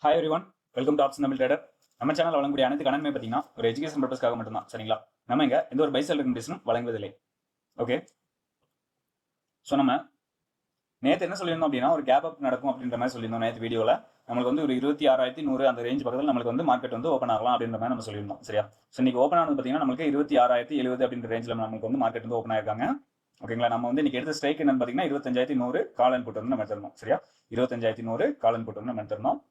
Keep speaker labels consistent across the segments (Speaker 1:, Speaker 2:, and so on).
Speaker 1: Hi every one, welcome to option Tamil trader. நம்ம channel வழங்கக்கூடிய அனைத்து கணக்குமே பார்த்தீங்கன்னா ஒரு எஜுகேஷன் பர்பஸ்க்காக மட்டும்தான். சரிங்களா? நம்ம இங்கே எந்த ஒரு பை செல் ரெக்கமெண்டேஷனும் வழங்குவதில்லை. ஓகே, ஸோ நம்ம நேற்று என்ன சொல்லியிருந்தோம் அப்படின்னா ஒரு கேப் அப் நடக்கும் அப்படின்ற மாதிரி சொல்லியிருந்தோம். நேற்று வீடியோவில் நம்மளுக்கு வந்து ஒரு 26,100 அந்த ரேஞ்ச் பக்கத்தில் நம்மளுக்கு வந்து மார்க்கெட் வந்து ஓப்பன் ஆகலாம் அப்படின்ற மாதிரி நம்ம சொல்லியிருந்தோம். சரியா? ஸோ இன்னைக்கு ஓப்பன் ஆனது பார்த்தீங்கன்னா நம்மளுக்கு 26,070 அப்படின்ற ரேஞ்சில் நமக்கு வந்து மார்க்கெட் வந்து ஓப்பன் ஆயிருக்காங்க. ஓகேங்களா? நம்ம வந்து இன்னைக்கு எடுத்த ஸ்ட்ரைக் என்னன்னு பார்த்தீங்கன்னா 25,100 கால் அண்ட் புட் வந்து நம்ம எடுத்திருந்தோம். சரியா? 25,100 கால் அண்ட் புட் வந்து நம்ம எடுத்திருந்தோம்.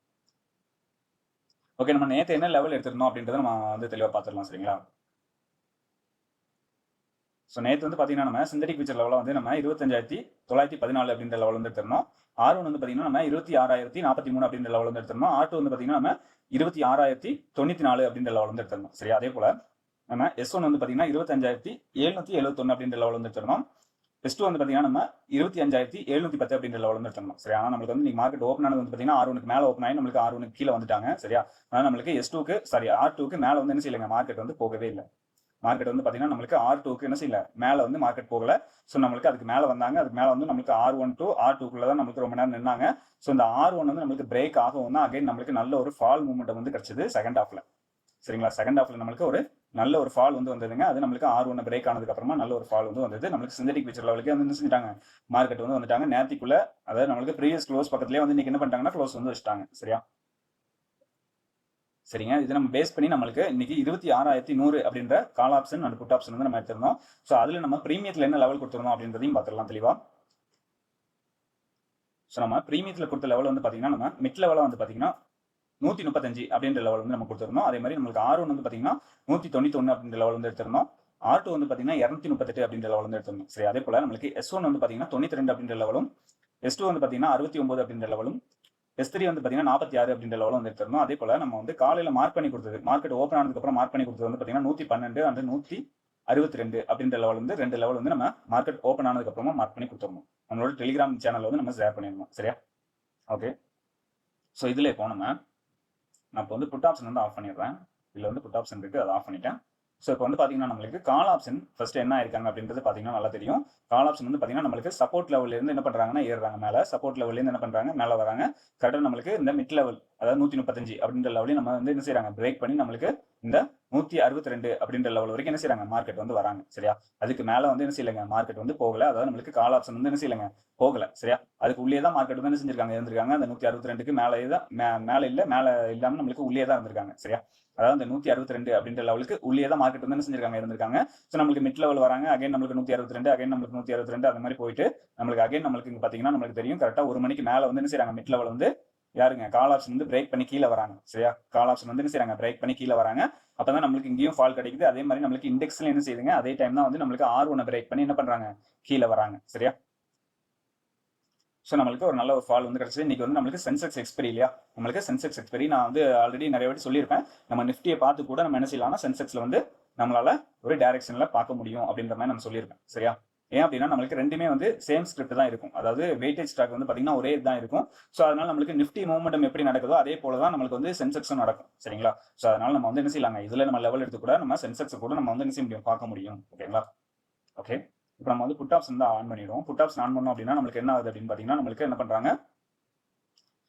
Speaker 1: ஓகே, நம்ம நேற்று என்ன லெவல் எடுத்திருந்தோம் அப்படின்றத நம்ம வந்து தெளிவாக பார்த்துடலாம். சரிங்களா? ஸோ நேற்று வந்து பார்த்தீங்கன்னா நம்ம சிந்தடிக் ஃபியூச்சர் லெவலில் வந்து நம்ம 25,914 அப்படின்ற லெவல் வந்து எடுத்திருந்தோம். R1 வந்து பார்த்தீங்கன்னா நம்ம 26,043 அப்படின்ற லெவல் வந்து எடுத்திருந்தோம். R2 வந்து பார்த்தீங்கன்னா நம்ம 26,094 அப்படின்ற லெவல் வந்து எடுத்திருந்தோம். சரி, அதே போல நம்ம S1 வந்து பார்த்தீங்கன்னா 25,771 அப்படின்ற லெவல் வந்து எடுத்திருந்தோம். S2 வந்து பார்த்தீங்கன்னா நம்ம 25,710 அப்படின்ற லெவல் வந்து எடுத்திருந்தோம். சரி, ஆனால் நம்மளுக்கு வந்து மார்க்கெட் ஓப்பன் ஆனது வந்து பார்த்தீங்கன்னா R1க்கு மேலே ஓப்பன் ஆகி நம்மளுக்கு R1க்கு கீழே வந்துட்டாங்க. சரியா? ஆனால் நம்மளுக்கு R2க்கு மேலே வந்து என்ன செய்யலைங்க, மார்க்கெட் வந்து போகவே இல்லை. மார்க்கெட் வந்து பார்த்தீங்கன்னா நம்மளுக்கு R2க்கு என்ன செய்யல, மேலே வந்து மார்க்கெட் போகல. ஸோ நம்மளுக்கு அதுக்கு மேலே வந்தாங்க. அதுக்கு மேலே வந்து நம்மளுக்கு R1 to R2க்குள்ள தான் நம்மளுக்கு ரொம்ப நேரம் நின்னாங்க. ஸோ இந்த R1 வந்து நம்மளுக்கு பிரேக் ஆகும் தான் அகைன் நம்மளுக்கு நல்ல ஒரு ஃபால் மூவ்மெண்ட் வந்து கிடைச்சது செகண்ட் ஹாஃப்ல. சரிங்களா? செகண்ட் ஹாஃப்ல நம்மளுக்கு ஒரு நல்ல ஒரு ஃபால் வந்து வந்ததுங்க. அது நம்மளுக்கு R1 பிரேக் ஆனதுக்கு அப்புறமா நல்ல ஒரு ஃபால் வந்து வந்தது. நம்மளுக்கு சிந்தடிக் ஃபியூச்சர் லெவலுக்கு வந்து என்ன செஞ்சிட்டாங்க, மார்க்கெட் வந்து வந்துட்டாங்க. நேத்திக்குள்ள அதாவது நம்மளுக்கு ப்ரீவியஸ் க்ளோஸ் பக்கத்துலேயே வந்து இன்னைக்கு என்ன பண்ணிட்டாங்கன்னா க்ளோஸ் வந்து வச்சுட்டாங்க. சரியா? சரிங்க, இது நம்ம பேஸ் பண்ணி நம்மளுக்கு இன்னைக்கு 26,100 அப்படின்ற call option and put option வந்து நம்ம எடுத்திருந்தோம். ஸோ அதில் நம்ம ப்ரீமியத்தில் என்ன லெவல் கொடுத்துருந்தோம் அப்படின்றதையும் பார்த்துடலாம் தெளிவா. ஸோ நம்ம ப்ரீமியத்தில் கொடுத்த லெவல் வந்து பார்த்தீங்கன்னா நம்ம மிட் லெவலாக வந்து பார்த்தீங்கன்னா 135 அப்படின்ற லெவல் வந்து நம்ம கொடுத்துருந்தோம். அதே மாதிரி நம்மளுக்கு R1 வந்து பார்த்தீங்கன்னா 191 அப்படின்ற லெவல் வந்து எடுத்திருந்தோம். R2 வந்து பார்த்தீங்கன்னா 238 அப்படின்ற லெவல் வந்து எடுத்திருந்தோம். சரி, அதே போல நம்மளுக்கு S1 வந்து பார்த்தீங்கன்னா 92 அப்படின்ற லெவலும், S2 வந்து பார்த்தீங்கன்னா 69 அப்படின்ற லெவலும், S3 வந்து பார்த்தீங்கன்னா 46 அப்படின்ற லெவலும் வந்து எடுத்திருந்தோம். அதே போல நம்ம வந்து காலையில் மார்க் பண்ணி கொடுத்தது, மார்க்கெட் ஓப்பன் ஆனதுக்கு அப்புறம் மார்க் பண்ணி கொடுத்தது வந்து பார்த்தீங்கன்னா 112 அண்ட் 162 அப்படின்ற லெவல் வந்து ரெண்டு லெவல் வந்து நம்ம மார்க்கெட் ஓப்பன் ஆனதுக்கு அப்புறமா மார்க் பண்ணி கொடுத்துருந்தோம். நம்மளோட டெலிகிராம் சேனல் வந்து நம்ம ஷேர் பண்ணிருந்தோம். சரியா? ஓகே, ஸோ இதில் இப்போ நான் இப்போ வந்து புட் ஆப்ஷன் வந்து ஆஃப் பண்ணிடுறேன். இதில் வந்து புட் ஆப்ஷன் இருக்குது, அதை ஆஃப் பண்ணிட்டேன். ஸோ இப்போ வந்து பார்த்தீங்கன்னா நம்மளுக்கு கால் ஆப்ஷன் ஃபர்ஸ்ட் என்ன ஆயிருக்காங்க அப்படின்றது பார்த்தீங்கன்னா நல்லா தெரியும். கால் ஆப்ஷன் வந்து பார்த்தீங்கன்னா நம்மளுக்கு சப்போர்ட் லெவல்லேருந்து என்ன பண்ணுறாங்கன்னா ஏறுறாங்க மேலே, சப்போர்ட் லெவல்லேருந்து என்ன பண்ணுறாங்க மேலே வராங்க. கரெக்டாக நம்மளுக்கு இந்த மிட் லெவல் அதாவது 135 அப்படின்ற லெவலையும் நம்ம வந்து என்ன செய்யறாங்க, பிரேக் பண்ணி நம்மளுக்கு இந்த 162 அப்படின்ற லெவல் வரைக்கும் என்ன செய்யறாங்க, மார்க்கெட் வந்து வராங்க. சரியா? அதுக்கு மேலே வந்து என்ன செய்யலைங்க, மார்க்கெட் வந்து போகல. அதாவது நம்மளுக்கு கால் ஆப்ஷன் வந்து என்ன செய்யலைங்க, போகல. சரியா? அதுக்கு உள்ளே தான் மார்க்கெட் வந்து என்ன செஞ்சிருக்காங்க, இருந்திருக்காங்க. அந்த 162க்கு மேலே தான் மேலே இல்லை, மேலே இல்லாமல் நம்மளுக்கு உள்ளே தான் இருந்திருக்காங்க. சரியா? அதாவது அந்த 162 அப்படின்ற லெவலுக்கு உள்ளே தான் மார்க்கெட் வந்து என்ன செஞ்சிருக்காங்க, இருந்திருக்காங்க. ஸோ நம்மளுக்கு மிட் லெவல் வராங்க, அகைன் நம்மளுக்கு 162, அகைன் நம்மளுக்கு 162 அந்த மாதிரி போயிட்டு நம்மளுக்கு அகைன் நம்மளுக்கு இங்கே பார்த்தீங்கன்னா நம்மளுக்கு தெரியும் கரெக்டாக 1 மணிக்கு மேலே வந்து என்ன செய்யறாங்க, மிட் லெவல் வந்து யாருங்க, கால் ஆப்ஷன் வந்து பிரேக் பண்ணி கீழே வராங்க. சரியா? கால் ஆப்ஷன் வந்து என்ன செய்யறாங்க, பிரேக் பண்ணி கீழே வராங்க. அப்பதான் நம்மளுக்கு இங்கேயும் ஃபால் கிடைக்குது. அதே மாதிரி நம்மளுக்கு இண்டெக்ஸ்ல என்ன செய்யுதுங்க, அதே டைம் தான் வந்து நம்மளுக்கு R1 பிரேக் பண்ணி என்ன பண்றாங்க, கீழே வராங்க. சரியா? ஸோ நம்மளுக்கு ஒரு நல்ல ஒரு ஃபால் வந்து கிடைச்சது. இன்னைக்கு வந்து நம்மளுக்கு சென்செக்ஸ் எக்ஸ்பெரி இல்லையா, நம்மளுக்கு சென்செக்ஸ் எக்ஸ்பெரி நான் வந்து ஆல்ரெடி நிறைய வாட்டி சொல்லியிருப்பேன். நம்ம நிஃப்டியை பார்த்து கூட நம்ம என்ன செய்யலாம்னா சென்செக்ஸ்ல வந்து நம்மளால ஒரு டைரக்ஷன்ல பார்க்க முடியும் அப்படின்ற மாதிரி நம்ம சொல்லியிருப்பேன். சரியா? ஏன் அப்படின்னா நம்மளுக்கு ரெண்டுமே வந்து சேம் ஸ்கிரிப்ட் தான் இருக்கும். அதாவது வெயிட்டேஜ் ஸ்டாக் வந்து பார்த்தீங்கன்னா ஒரே தான் இருக்கும். ஸோ அதனால நம்மளுக்கு நிஃப்டி மூவ்மெண்ட் எப்படி நடக்குதோ அதே போல தான் நம்மளுக்கு வந்து சென்செக்ஸும் நடக்கும். சரிங்களா? ஸோ அதனால நம்ம வந்து என்ன செய்யலாங்க, இதுல நம்ம லெவல் எடுத்து கூட நம்ம சென்செக்ஸ் கூட நம்ம வந்து என்ன செய்ய முடியும், பார்க்க முடியும். ஓகேங்களா? ஓகே, இப்போ நம்ம வந்து புட் ஆப்ஷன் தான் ஆன் பண்ணிடுவோம். புட் ஆப்ஷன் ஆன் பண்ணோம் அப்படின்னா நம்மளுக்கு என்ன ஆகுது அப்படின்னு பார்த்தீங்கன்னா நம்மளுக்கு என்ன பண்றாங்க,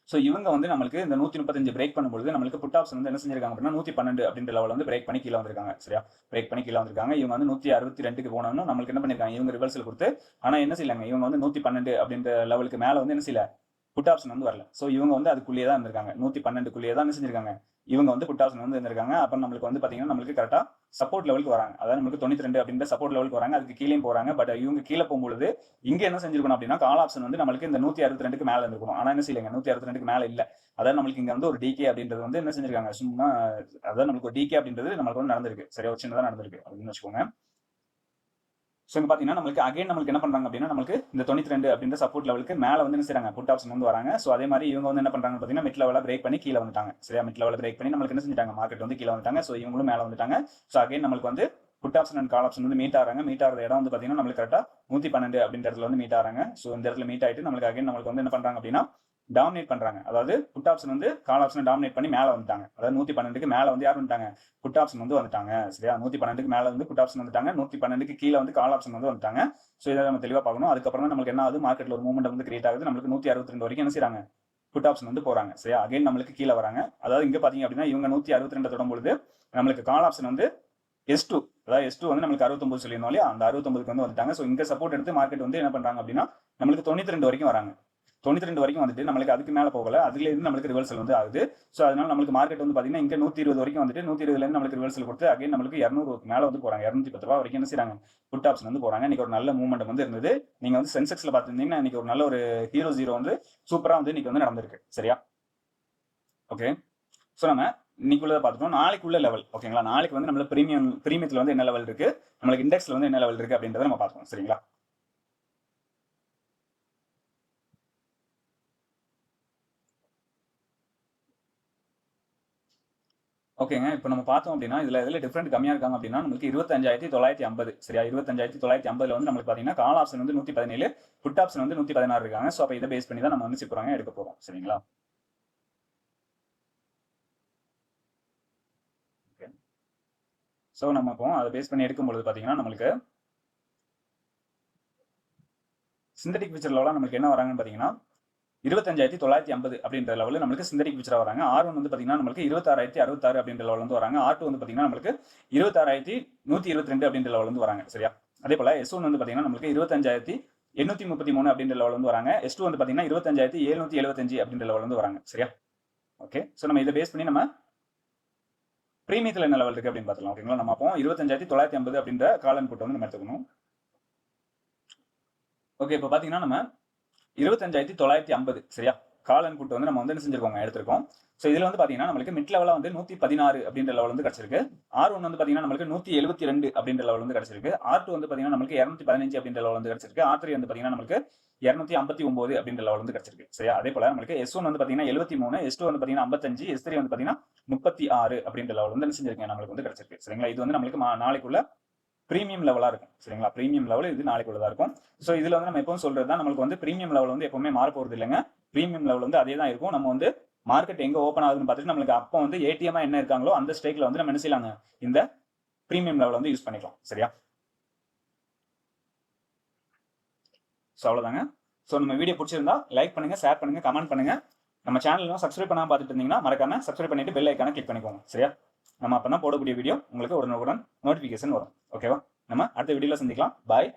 Speaker 1: ஸோ இவங்க வந்து நம்மளுக்கு இந்த 135 பிரேக் பண்ணும்போது நம்மளுக்கு புட் ஆப்ஷன் வந்து என்ன செஞ்சிருக்காங்க அப்படின்னா 112 அப்படின்ற லெவல் வந்து பிரேக் பண்ணி கீழே வந்திருக்காங்க. சரியா? பிரேக் பண்ணி கீழே வந்திருக்காங்க. இவங்க வந்து 162க்கு போனோம்னா நம்மளுக்கு என்ன பண்ணிருக்காங்க, இவங்க ரிவர்சல் கொடுத்து, ஆனா என்ன செய்யலாங்க, இவங்க வந்து 112 அப்படின்ற லெவலுக்கு மேலே வந்து என்ன செய்யல, புட் ஆப்ஷன் வந்து வரல. ஸோ இவங்க வந்து அதுக்குள்ளேயே தான் இருந்திருக்காங்க, 112க்குள்ளேயே தான் என்ன செஞ்சிருக்காங்க, இவங்க வந்து புட் ஆப்ஷன் வந்து இருந்திருக்காங்க. அப்போ நம்மளுக்கு வந்து பார்த்தீங்கன்னா நம்மளுக்கு கரெக்டாக சப்போர்ட் லெவலுக்கு வராங்க. அதாவது நம்மளுக்கு 92 அப்படின்ற சப்போர்ட் லெவலுக்கு வராங்க. அதுக்கு கீழே போறாங்க. பட் இவங்க கீழே போகும்போது இங்க என்ன செஞ்சிருக்கணும் அப்படின்னா கால் ஆப்ஷன் வந்து நம்மளுக்கு இந்த 162க்கு மேலே இருந்திருக்கணும். ஆனா என்ன செய்யலைங்க, 162க்கு மேலே இல்லை. அதாவது நம்மளுக்கு இங்க வந்து ஒரு டிகே அப்படின்றது வந்து என்ன செஞ்சிருக்காங்க, சும்மா அதாவது நம்மளுக்கு ஒரு டிகே அப்படின்றது நம்மளுக்கு வந்து நடந்திருக்கு. சரியா? ஒரு சின்னதாக நடந்திருக்கு அப்படின்னு வச்சுக்கோங்க. ஸோ இங்க பாத்தீங்கன்னா நம்மளுக்கு அகைன் நம்மளுக்கு என்ன பண்றாங்க அப்படின்னா நம்மளுக்கு இந்த 92 அப்படின்ற சப்போர்ட் லெவலுக்கு மேல வந்து என்ன செய்றாங்க, புட் ஆப்ஷன் வந்து வராங்க. ஸோ அதே மாதிரி இவங்க வந்து என்ன பண்றாங்க பாத்தீங்கன்னா மிட் லெவல பிரேக் பண்ணி கீழே வந்துட்டாங்க. சரியா? மிட் லெவல பிரேக் பண்ணி நம்மளுக்கு என்ன செஞ்சிட்டாங்க, மார்க்கெட் வந்து கீழே வந்துட்டாங்க. ஸோ இவங்களும் மேல வந்துட்டாங்க. ஸோ அகைன் நம்மளுக்கு வந்து put option and call option வந்து மீட் ஆறாங்க. மீட் ஆகிற இடம் வந்து பாத்தீங்கன்னா நம்மளுக்கு கரெக்டா 112 அப்படின்ற இடத்துல வந்து மீட் ஆறாங்க. ஸோ இந்த இடத்துல மீட் ஆயிட்டு நம்மளுக்கு அகைன் நம்மளுக்கு வந்து என்ன பண்றாங்க அப்படின்னா டாமினேட் பண்றாங்க. அதாவது புட் ஆப்ஷன் வந்து கால் ஆப்ஷன் டாமினேட் பண்ணி மேல வந்துட்டாங்க. அதாவது 112க்கு மேல வந்து யார் வந்துட்டாங்க, புட் ஆப்ஷன் வந்து வந்துட்டாங்க. சரியா? 112க்கு மேல வந்து புட் ஆப்ஷன் வந்துட்டாங்க. 112க்கு கீழே வந்து கால் ஆப்ஷன் வந்து வந்துட்டாங்க. ஸோ இதை நம்ம தெளிவா பார்க்கணும். அதுக்கப்புறம் தான் நம்மளுக்கு என்ன ஆகுது, மார்க்கெட்ல ஒரு மூவ்மெண்ட் வந்து கிரியேட் ஆகுது. நம்மளுக்கு 162 வரைக்கும் என்ன செய்றாங்க, புட் ஆப்ஷன் வந்து போறாங்க. சரியா, அகைன் நம்மளுக்கு கீழே வராங்க. அதாவது இங்க பாத்தீங்க அப்படின்னா இவங்க 162 தொடும் பொழுது நம்மளுக்கு கால் ஆப்ஷன் வந்து S2, அதாவது S2 வந்து நம்மளுக்கு 69 சொல்லியிருந்தோம் இல்லையா, அந்த 69க்கு வந்து வந்துட்டாங்க. ஸோ இங்க சப்போர்ட் எடுத்து மார்க்கெட் வந்து என்ன பண்றாங்க அப்படின்னா நம்மளுக்கு 92 வரைக்கும் வராங்க. 92 வரைக்கும் வந்துட்டு நம்மளுக்கு அதுக்கு மேலே போகல, அதுல இருந்து நம்மளுக்கு ரிவர்சல் வந்து ஆகுது. ஸோ அதனால நம்மளுக்கு மார்க்கெட் வந்து பாத்தீங்கன்னா இங்க 120 வரைக்கும் வந்துட்டு 120ல இருந்து நம்மளுக்கு ரிவர்சல் கொடுத்து அகைன் நம்மளுக்கு 200 மேல வந்து போறாங்க. 210 ரூபா வரைக்கும் என்ன செய்றாங்க, புட் ஆப்ஷன் வந்து போறாங்க. இன்னைக்கு ஒரு நல்ல மூவ்மெண்ட் வந்து இருந்தது. நீங்க வந்து சென்செக்ஸ்ல பாத்துருந்தீங்கன்னா இன்னைக்கு ஒரு நல்ல ஒரு ஹீரோ ஜீரோ வந்து சூப்பரா வந்து இன்னைக்கு வந்து நடந்திருக்கு. சரியா, ஓகே. ஸோ நம்ம இன்னைக்குள்ளதை பார்த்துட்டோம். நாளைக்குள்ள லெவல் ஓகேங்களா, நாளைக்கு வந்து நம்மள பிரீமியத்தில் வந்து என்ன லெவல் இருக்கு, நம்மளுக்கு இண்டெக்ஸ்ல வந்து என்ன லெவல் இருக்கு அப்படின்றத நம்ம பார்ப்போம். சரிங்களா, ஓகேங்க. இப்போ நம்ம பார்த்தோம் அப்படின்னா இதுல டிஃபரெண்ட் கம்மியா இருக்காங்க அப்படின்னா நம்மளுக்கு 25,950. சரியா, 25,950 வந்து நம்மளுக்கு பாத்தீங்கன்னா கால் ஆப்ஷன் வந்து 117, புட் ஆப்ஷன் வந்து 116 இருக்காங்க. ஸோ அப்போ இதை பேஸ் பண்ணி தான் நம்ம வந்து சிப்புறாங்க எடுக்க போறோம். சரிங்களா, ஓகே. ஸோ நம்ம இப்போ அதை பேஸ் பண்ணி எடுக்கும்பொழுது பாத்தீங்கன்னா நம்மளுக்கு சிந்தட்டிக் ஃபியூச்சர்லாம் நம்மளுக்கு என்ன வராங்கன்னு பாத்தீங்கன்னா 25,950 அப்படின்ற லெவலில் நம்மளுக்கு சிந்தட்டிக் ஃபியூச்சரா வராங்க. R1 வந்து பாத்தீங்கன்னா நம்மளுக்கு 26,066 அப்படின்ற லெவல் வந்து வராங்க. R2 வந்து பாத்தீங்கன்னா நம்மளுக்கு 26,122 அப்படின்ற லெவல் வந்து வராங்க. சரியா, அதே போல S1 வந்து பாத்தீங்கன்னா நம்மளுக்கு 25,833 அப்படின்ற லெவல் வந்து வராங்க. S2 வந்து பாத்தீங்கன்னா 25,775 அப்படின்ற லெவல் வந்து வராங்க. சரியா, ஓகே. ஸோ நம்ம இதை பேஸ் பண்ணி நம்ம பிரீமியத்தில் என்ன லெவல் இருக்கு அப்படின்னு பார்த்துக்கலாம். ஓகேங்களா, நம்ம அப்போ 25,950 அப்படின்ற கால் இன்புட் வந்து நம்ம எடுத்துக்கணும். ஓகே, இப்போ பாத்தீங்கன்னா நம்ம 25,950 சரியா கால் இன்புட் வந்து நம்ம வந்து என்ன செஞ்சிருக்கோம், எடுத்திருக்கோம். ஸோ இதுல வந்து பாத்தீங்கன்னா நம்மளுக்கு மிட் லெவலா வந்து 116 அப்படின்ற லெவல் வந்து கிடைச்சிருக்கு. R1 வந்து பாத்தீங்கன்னா நம்மளுக்கு 172 அப்படின்ற லெவல் வந்து கிடைச்சிருக்கு. R2 வந்து பாத்தீங்கன்னா நம்மளுக்கு 215 அப்படின்ற லெவல் வந்து கிடைச்சிருக்கு. R3 வந்து பாத்தீங்கன்னா நம்மளுக்கு 259 அப்படின்ற லெவல் வந்து கிடைச்சிருக்கு. சரியா, அதே போல நம்மளுக்கு S1 வந்து பாத்தீங்கன்னா 73, S2 வந்து பாத்தீங்கன்னா 55, S3 வந்து பாத்தீங்கன்னா 36 அப்படின்ற லெவல் வந்து என்ன செஞ்சிருக்கேன் நம்மளுக்கு வந்து கிடைச்சிருக்கு. சரிங்களா, இது வந்து நம்மளுக்கு நாளைக்குள்ள பிரீமியம் லெவலா இருக்கும். சரிங்களா, பிரீமியம் லெவல் இது நாளைக்கு உள்ளதா இருக்கும். ஸோ இதுல வந்து நம்ம எப்பவும் சொல்றது தான், நம்மளுக்கு வந்து பிரீமியம் லெவல் வந்து எப்பவுமே மாற போறது இல்லைங்க. பிரீமியம் லெவல் வந்து அதே தான் இருக்கும். நம்ம வந்து மார்க்கெட் எங்க ஓப்பன் ஆகுதுன்னு பார்த்துட்டு நம்மளுக்கு அப்போ வந்து ஏடிஎம்மா என்ன இருக்காங்களோ அந்த ஸ்டேக்ல வந்து நம்ம என்ன செய்யலாங்க, இந்த பிரீமியம் லெவல் வந்து யூஸ் பண்ணிக்கலாம். சரியா, ஸோ அவ்வளோதாங்க. ஸோ நம்ம வீடியோ பிடிச்சிருந்தா லைக் பண்ணுங்க, ஷேர் பண்ணுங்க, கமெண்ட் பண்ணுங்க. நம்ம சேனலும் சப்ஸ்கிரைப் பண்ணாம பார்த்துட்டு இருந்தீங்கன்னா மறக்காம சப்ஸ்கிரைப் பண்ணிட்டு பெல் ஐக்கான கிளிக் பண்ணிக்கோங்க. சரியா, நம்ம அப்பதான் போடக்கூடிய வீடியோ உங்களுக்கு உடனுக்குடன் நோட்டிஃபிகேஷன் வரும். ஓகேவா, நம்ம அடுத்த வீடியோல சந்திக்கலாம். பாய்.